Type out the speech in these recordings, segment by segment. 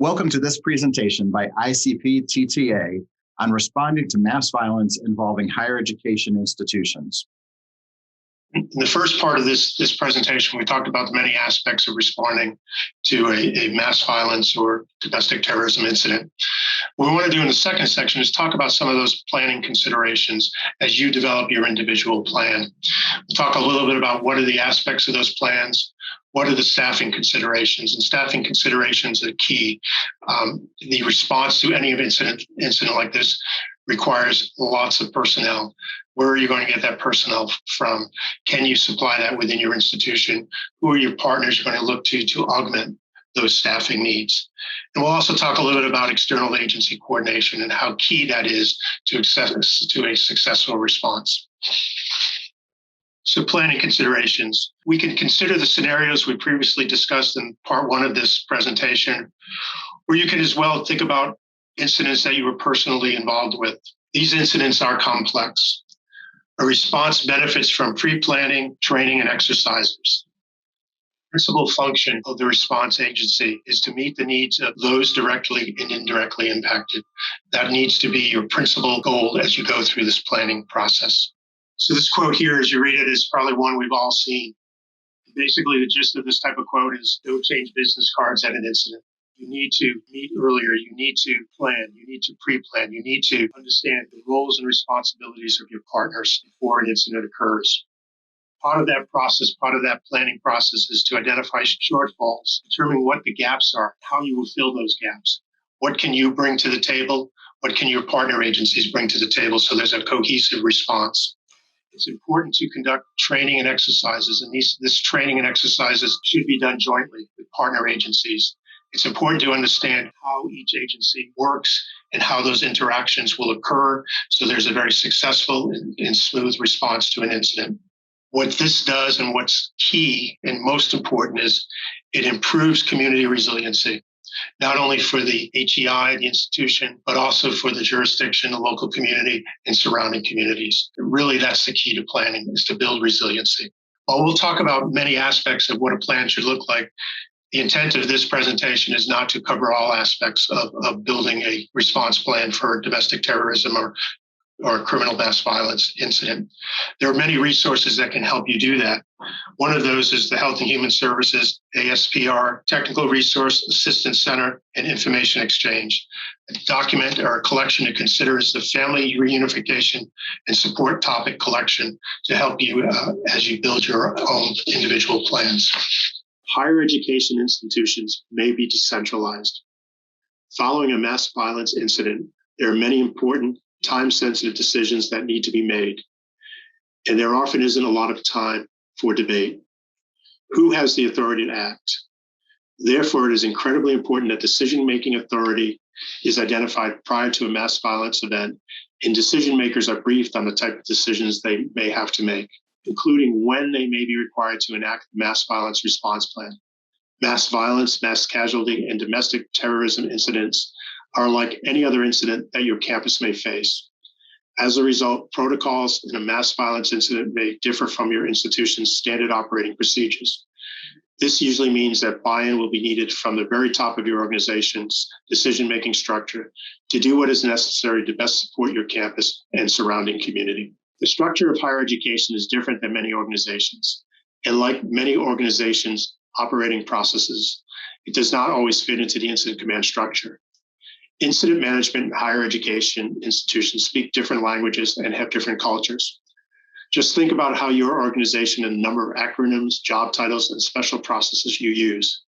Welcome to this presentation by ICP-TTA on responding to mass violence involving higher education institutions. In the first part of this presentation, we talked about the many aspects of responding to a mass violence or domestic terrorism incident. What we want to do in the second section is talk about some of those planning considerations as you develop your individual plan. We'll talk a little bit about what are the aspects of those plans, what are the staffing considerations, and staffing considerations are key. The response to any incident like this requires lots of personnel. Where are you going to get that personnel from? Can you supply that within your institution? Who are your partners you're going to look to augment those staffing needs? And we'll also talk a little bit about external agency coordination and how key that is to a successful response. So planning considerations. We can consider the scenarios we previously discussed in part one of this presentation, or you can as well think about incidents that you were personally involved with. These incidents are complex. A response benefits from pre-planning, training, and exercises. The principal function of the response agency is to meet the needs of those directly and indirectly impacted. That needs to be your principal goal as you go through this planning process. So this quote here, as you read it, is probably one we've all seen. Basically, the gist of this type of quote is don't change business cards at an incident. You need to meet earlier. You need to plan. You need to pre-plan. You need to understand the roles and responsibilities of your partners before an incident occurs. Part of that process, part of that planning process is to identify shortfalls, determine what the gaps are, how you will fill those gaps. What can you bring to the table? What can your partner agencies bring to the table so there's a cohesive response? It's important to conduct training and exercises, and this training and exercises should be done jointly with partner agencies. It's important to understand how each agency works and how those interactions will occur so there's a very successful and smooth response to an incident. What this does and what's key and most important is it improves community resiliency, not only for the HEI, the institution, but also for the jurisdiction, the local community, and surrounding communities. Really, that's the key to planning, is to build resiliency. While we'll talk about many aspects of what a plan should look like, the intent of this presentation is not to cover all aspects of building a response plan for domestic terrorism or a criminal mass violence incident. There are many resources that can help you do that. One of those is the Health and Human Services, ASPR, Technical Resource Assistance Center, and Information Exchange. A document or a collection to consider is the Family Reunification and Support Topic Collection to help you as you build your own individual plans. Higher education institutions may be decentralized. Following a mass violence incident, there are many important time-sensitive decisions that need to be made, and there often isn't a lot of time for debate. Who has the authority to act? Therefore, it is incredibly important that decision-making authority is identified prior to a mass violence event, and decision-makers are briefed on the type of decisions they may have to make, including when they may be required to enact the mass violence response plan. Mass violence, mass casualty, and domestic terrorism incidents are like any other incident that your campus may face. As a result, protocols in a mass violence incident may differ from your institution's standard operating procedures. This usually means that buy-in will be needed from the very top of your organization's decision-making structure to do what is necessary to best support your campus and surrounding community. The structure of higher education is different than many organizations, and like many organizations' operating processes, it does not always fit into the incident command structure. Incident management and higher education institutions speak different languages and have different cultures. Just think about how your organization and the number of acronyms, job titles, and special processes you use.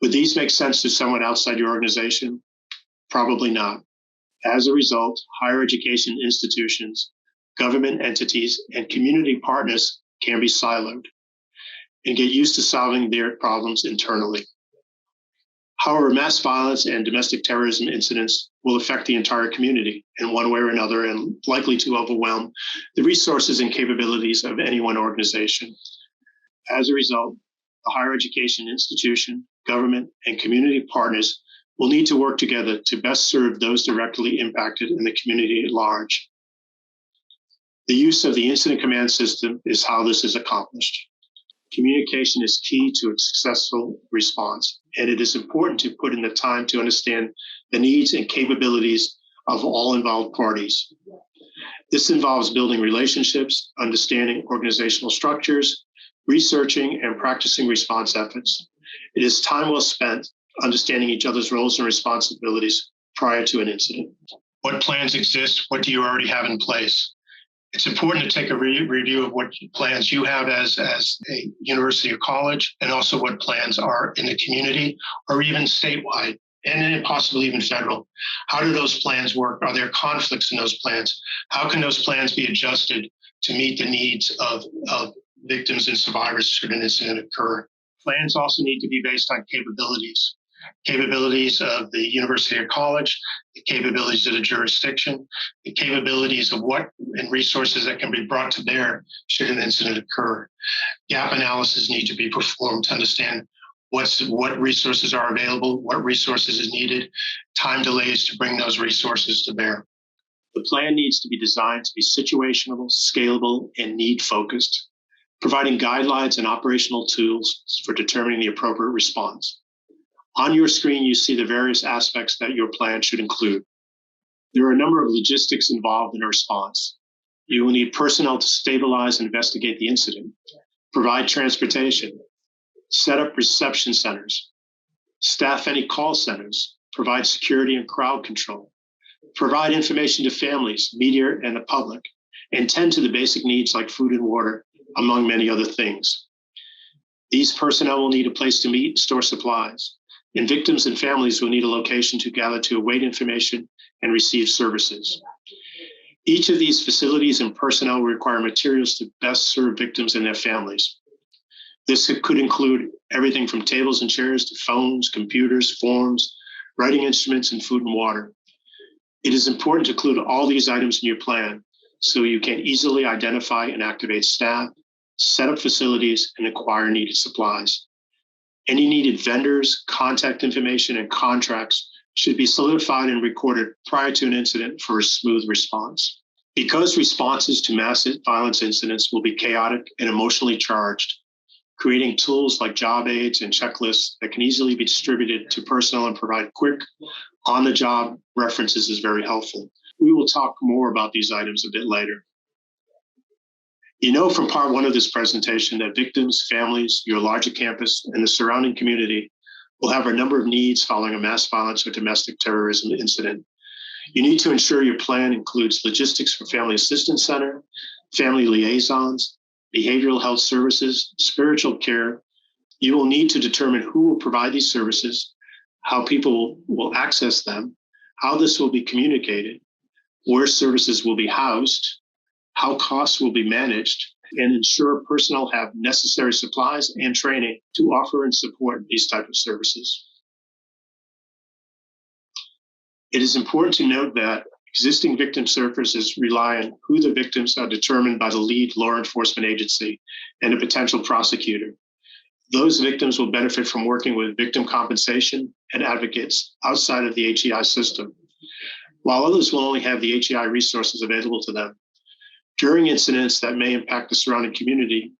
Would these make sense to someone outside your organization? Probably not. As a result, higher education institutions, government entities, and community partners can be siloed and get used to solving their problems internally. However, mass violence and domestic terrorism incidents will affect the entire community in one way or another and likely to overwhelm the resources and capabilities of any one organization. As a result, the higher education institution, government, and community partners will need to work together to best serve those directly impacted in the community at large. The use of the incident command system is how this is accomplished. Communication is key to a successful response, and it is important to put in the time to understand the needs and capabilities of all involved parties. This involves building relationships, understanding organizational structures, researching and practicing response efforts. It is time well spent understanding each other's roles and responsibilities prior to an incident. What plans exist? What do you already have in place? It's important to take a review of what plans you have as a university or college, and also what plans are in the community or even statewide, and then possibly even federal. How do those plans work? Are there conflicts in those plans? How can those plans be adjusted to meet the needs of victims and survivors should an incident occur? Plans also need to be based on capabilities of the university or college, the capabilities of the jurisdiction, the capabilities of what and resources that can be brought to bear should an incident occur. Gap analysis need to be performed to understand what resources are available, what resources is needed, time delays to bring those resources to bear. The plan needs to be designed to be situational, scalable, and need-focused, providing guidelines and operational tools for determining the appropriate response. On your screen, you see the various aspects that your plan should include. There are a number of logistics involved in a response. You will need personnel to stabilize and investigate the incident, provide transportation, set up reception centers, staff any call centers, provide security and crowd control, provide information to families, media, and the public, and tend to the basic needs like food and water, among many other things. These personnel will need a place to meet and store supplies, and victims and families will need a location to gather to await information and receive services. Each of these facilities and personnel will require materials to best serve victims and their families. This could include everything from tables and chairs to phones, computers, forms, writing instruments, and food and water. It is important to include all these items in your plan so you can easily identify and activate staff, set up facilities, and acquire needed supplies. Any needed vendors, contact information, and contracts should be solidified and recorded prior to an incident for a smooth response. Because responses to massive violence incidents will be chaotic and emotionally charged, creating tools like job aids and checklists that can easily be distributed to personnel and provide quick, on-the-job references is very helpful. We will talk more about these items a bit later. You know from part one of this presentation that victims, families, your larger campus, and the surrounding community will have a number of needs following a mass violence or domestic terrorism incident. You need to ensure your plan includes logistics for Family Assistance Center, family liaisons, behavioral health services, spiritual care. You will need to determine who will provide these services, how people will access them, how this will be communicated, where services will be housed, how costs will be managed, and ensure personnel have necessary supplies and training to offer and support these types of services. It is important to note that existing victim services rely on who the victims are determined by the lead law enforcement agency and a potential prosecutor. Those victims will benefit from working with victim compensation and advocates outside of the HEI system, while others will only have the HEI resources available to them. During incidents that may impact the surrounding community,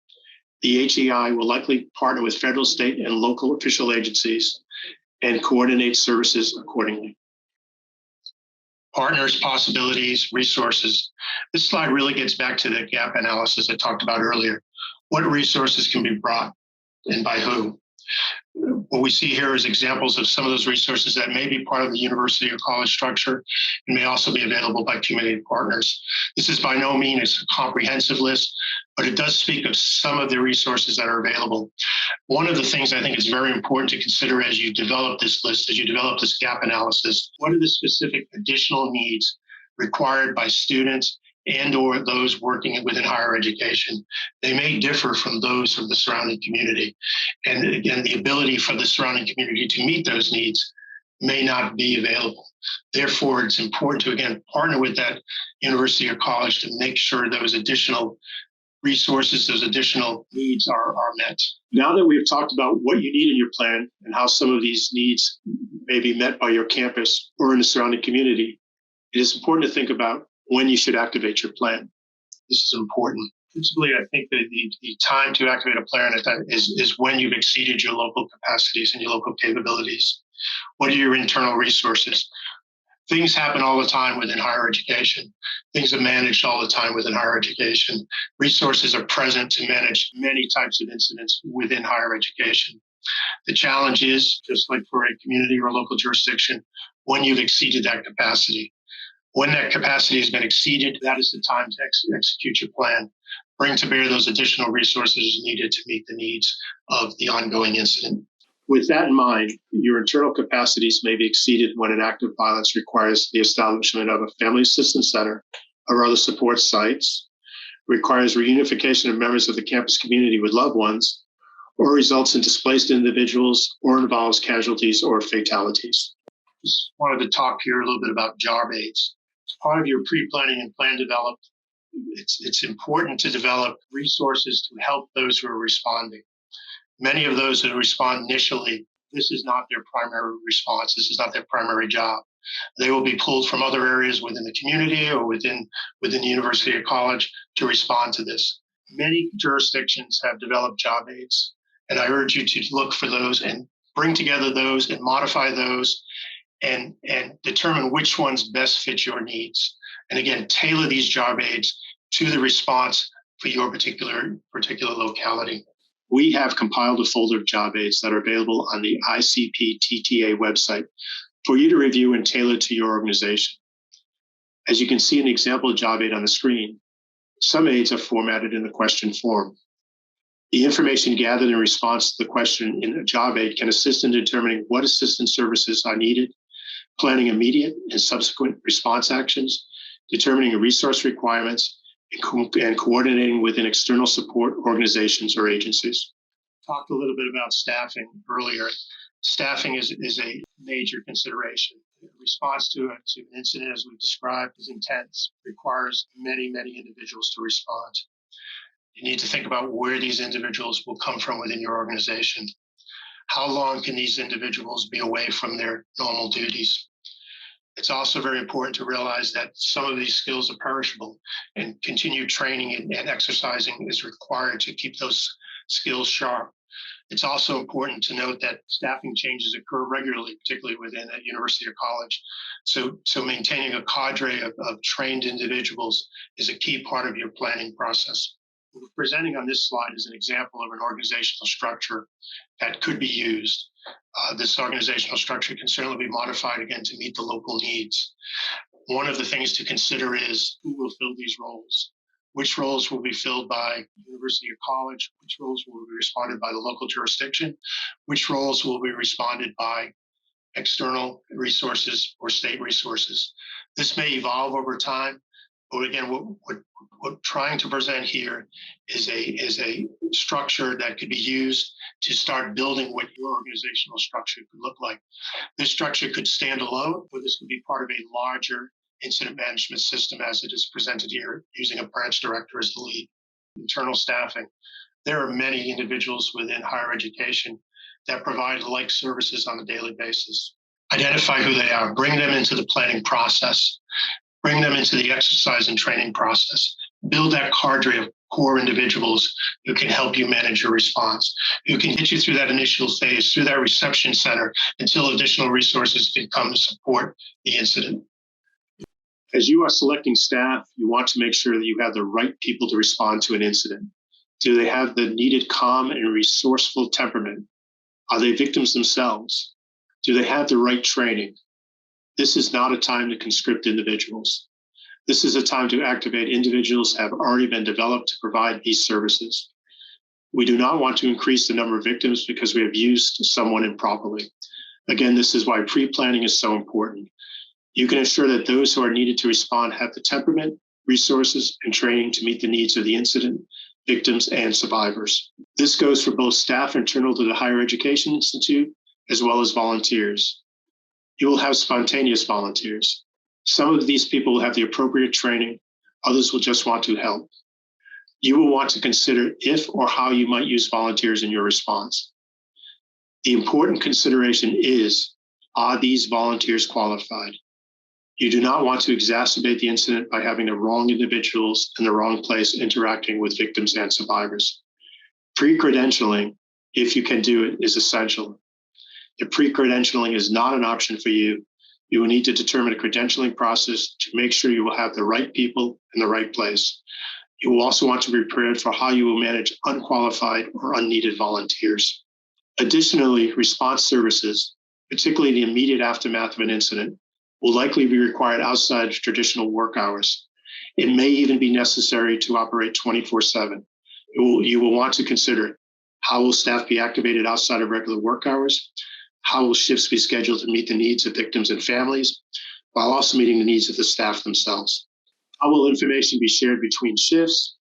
the HEI will likely partner with federal, state, and local official agencies and coordinate services accordingly. Partners, possibilities, resources. This slide really gets back to the gap analysis I talked about earlier. What resources can be brought and by who? What we see here is examples of some of those resources that may be part of the university or college structure and may also be available by community partners. This is by no means a comprehensive list, but it does speak of some of the resources that are available. One of the things I think is very important to consider as you develop this list, as you develop this gap analysis, what are the specific additional needs required by students and or those working within higher education? They may differ from those of the surrounding community. And again, the ability for the surrounding community to meet those needs may not be available. Therefore, it's important to, again, partner with that university or college to make sure those additional resources, those additional needs are met. Now that we've talked about what you need in your plan and how some of these needs may be met by your campus or in the surrounding community, it is important to think about when you should activate your plan. This is important. Principally, I think that the time to activate a plan is when you've exceeded your local capacities and your local capabilities. What are your internal resources? Things happen all the time within higher education. Things are managed all the time within higher education. Resources are present to manage many types of incidents within higher education. The challenge is, just like for a community or a local jurisdiction, when you've exceeded that capacity. When that capacity has been exceeded, that is the time to execute your plan. Bring to bear those additional resources needed to meet the needs of the ongoing incident. With that in mind, your internal capacities may be exceeded when an act of violence requires the establishment of a family assistance center or other support sites, requires reunification of members of the campus community with loved ones, or results in displaced individuals or involves casualties or fatalities. Just wanted to talk here a little bit about job aids. As part of your pre-planning and plan development, it's important to develop resources to help those who are responding. Many of those who respond initially, this is not their primary response. This is not their primary job. They will be pulled from other areas within the community or within the university or college to respond to this. Many jurisdictions have developed job aids, and I urge you to look for those and bring together those and modify those and determine which ones best fit your needs. And again, tailor these job aids to the response for your particular locality. We have compiled a folder of job aids that are available on the ICP-TTA website for you to review and tailor to your organization. As you can see in the example job aid on the screen, some aids are formatted in the question form. The information gathered in response to the question in a job aid can assist in determining what assistance services are needed, planning immediate and subsequent response actions, determining resource requirements, and coordinating within external support organizations or agencies. Talked a little bit about staffing earlier. Staffing is a major consideration. The response to an incident, as we've described, is intense, requires many individuals to respond. You need to think about where these individuals will come from within your organization. How long can these individuals be away from their normal duties? It's also very important to realize that some of these skills are perishable, and continued training and exercising is required to keep those skills sharp. It's also important to note that staffing changes occur regularly, particularly within a university or college. So maintaining a cadre of trained individuals is a key part of your planning process. What we're presenting on this slide is an example of an organizational structure that could be used. This organizational structure can certainly be modified again to meet the local needs. One of the things to consider is who will fill these roles. Which roles will be filled by university or college? Which roles will be responded by the local jurisdiction? Which roles will be responded by external resources or state resources? This may evolve over time, but again, what we're trying to present here is a structure that could be used to start building what your organizational structure could look like. This structure could stand alone, or this could be part of a larger incident management system as it is presented here, using a branch director as the lead. Internal staffing. There are many individuals within higher education that provide like services on a daily basis. Identify who they are, bring them into the planning process, bring them into the exercise and training process. Build that cadre of core individuals who can help you manage your response, who can get you through that initial phase, through that reception center, until additional resources can come to support the incident. As you are selecting staff, you want to make sure that you have the right people to respond to an incident. Do they have the needed calm and resourceful temperament? Are they victims themselves? Do they have the right training? This is not a time to conscript individuals. This is a time to activate individuals who have already been developed to provide these services. We do not want to increase the number of victims because we have used someone improperly. Again, this is why pre-planning is so important. You can ensure that those who are needed to respond have the temperament, resources, and training to meet the needs of the incident, victims, and survivors. This goes for both staff internal to the Higher Education Institute, as well as volunteers. You will have spontaneous volunteers. Some of these people will have the appropriate training, others will just want to help. You will want to consider if or how you might use volunteers in your response. The important consideration is, are these volunteers qualified? You do not want to exacerbate the incident by having the wrong individuals in the wrong place interacting with victims and survivors. Pre-credentialing, if you can do it, is essential. If pre-credentialing is not an option for you, you will need to determine a credentialing process to make sure you will have the right people in the right place. You will also want to be prepared for how you will manage unqualified or unneeded volunteers. Additionally, response services, particularly the immediate aftermath of an incident, will likely be required outside of traditional work hours. It may even be necessary to operate 24/7. You will want to consider how will staff be activated outside of regular work hours? How will shifts be scheduled to meet the needs of victims and families, while also meeting the needs of the staff themselves? How will information be shared between shifts?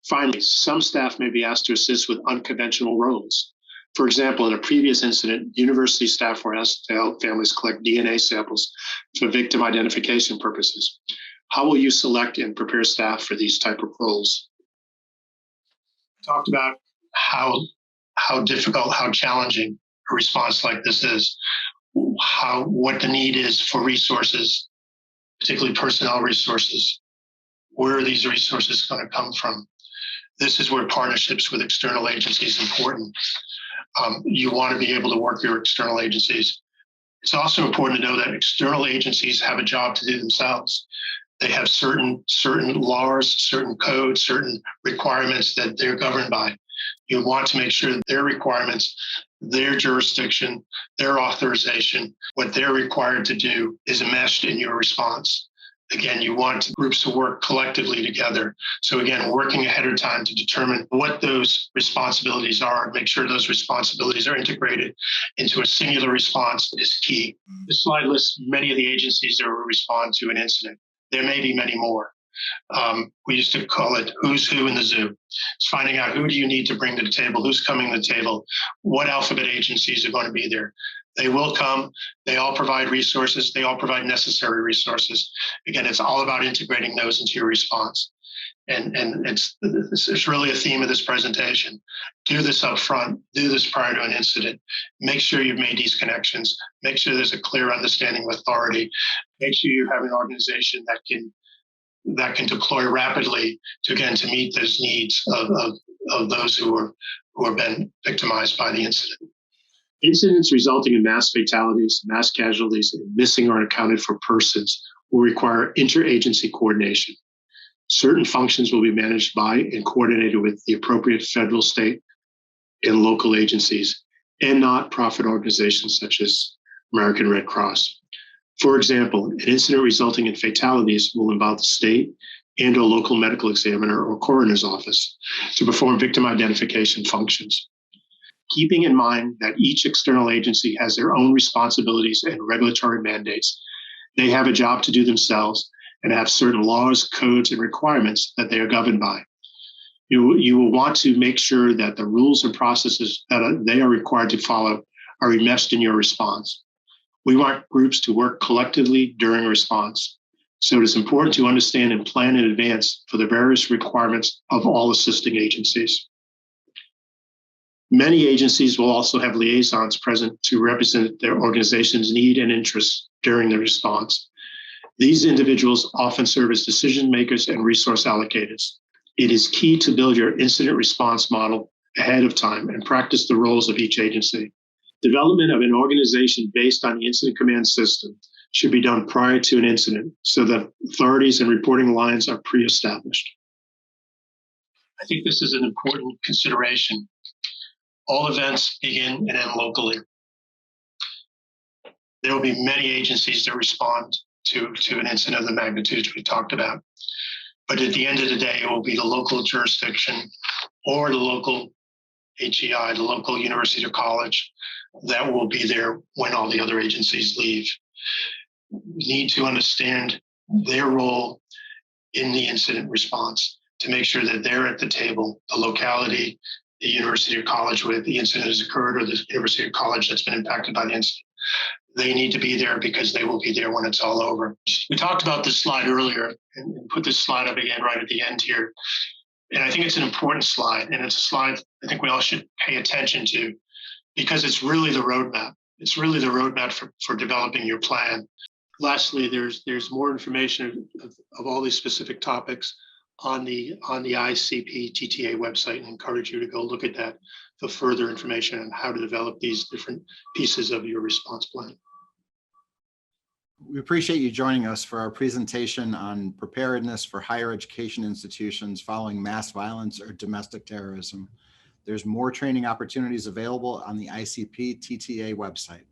Finally, some staff may be asked to assist with unconventional roles. For example, in a previous incident, university staff were asked to help families collect DNA samples for victim identification purposes. How will you select and prepare staff for these type of roles? Talked about how difficult, how challenging a response like this is, what the need is for resources, particularly personnel resources. Where are these resources going to come from? This is where partnerships with external agencies is important. You want to be able to work with your external agencies. It's also important to know that external agencies have a job to do themselves. They have certain laws, certain codes, certain requirements that they're governed by. You want to make sure that their requirements, their jurisdiction, their authorization, what they're required to do is enmeshed in your response. Again, you want groups to work collectively together. So again, working ahead of time to determine what those responsibilities are, make sure those responsibilities are integrated into a singular response is key. This slide lists many of the agencies that will respond to an incident. There may be many more. We used to call it who's who in the zoo. It's finding out who do you need to bring to the table, who's coming to the table, what alphabet agencies are going to be there. They will come. They all provide resources. They all provide necessary resources. Again, it's all about integrating those into your response. And it's really a theme of this presentation. Do this up front. Do this prior to an incident. Make sure you've made these connections. Make sure there's a clear understanding of authority. Make sure you have an organization that can deploy rapidly to meet those needs of those who have been victimized by the incident. Incidents resulting in mass fatalities, mass casualties, and missing or unaccounted for persons will require interagency coordination. Certain functions will be managed by and coordinated with the appropriate federal, state, and local agencies, and not profit organizations such as American Red Cross. For example, an incident resulting in fatalities will involve the state and or local medical examiner or coroner's office to perform victim identification functions. Keeping in mind that each external agency has their own responsibilities and regulatory mandates, they have a job to do themselves and have certain laws, codes, and requirements that they are governed by. You will want to make sure that the rules and processes that they are required to follow are enmeshed in your response. We want groups to work collectively during a response, so it is important to understand and plan in advance for the various requirements of all assisting agencies. Many agencies will also have liaisons present to represent their organization's need and interests during the response. These individuals often serve as decision makers and resource allocators. It is key to build your incident response model ahead of time and practice the roles of each agency. Development of an organization based on the incident command system should be done prior to an incident so that authorities and reporting lines are pre-established. I think this is an important consideration. All events begin and end locally. There will be many agencies that respond to an incident of the magnitudes we talked about. But at the end of the day, it will be the local jurisdiction or the local HEI, the local university or college, that will be there when all the other agencies leave. We need to understand their role in the incident response to make sure that they're at the table, the locality, the university or college where the incident has occurred, or the university or college that's been impacted by the incident. They need to be there because they will be there when it's all over. We talked about this slide earlier and put this slide up again right at the end here. And I think it's an important slide, and it's a slide I think we all should pay attention to because it's really the roadmap. It's really the roadmap for developing your plan. lastly, there's more information of all these specific topics on the ICP TTA website, and encourage you to go look at that for further information on how to develop these different pieces of your response plan. We appreciate you joining us for our presentation on preparedness for higher education institutions following mass violence or domestic terrorism. There's more training opportunities available on the ICP TTA website.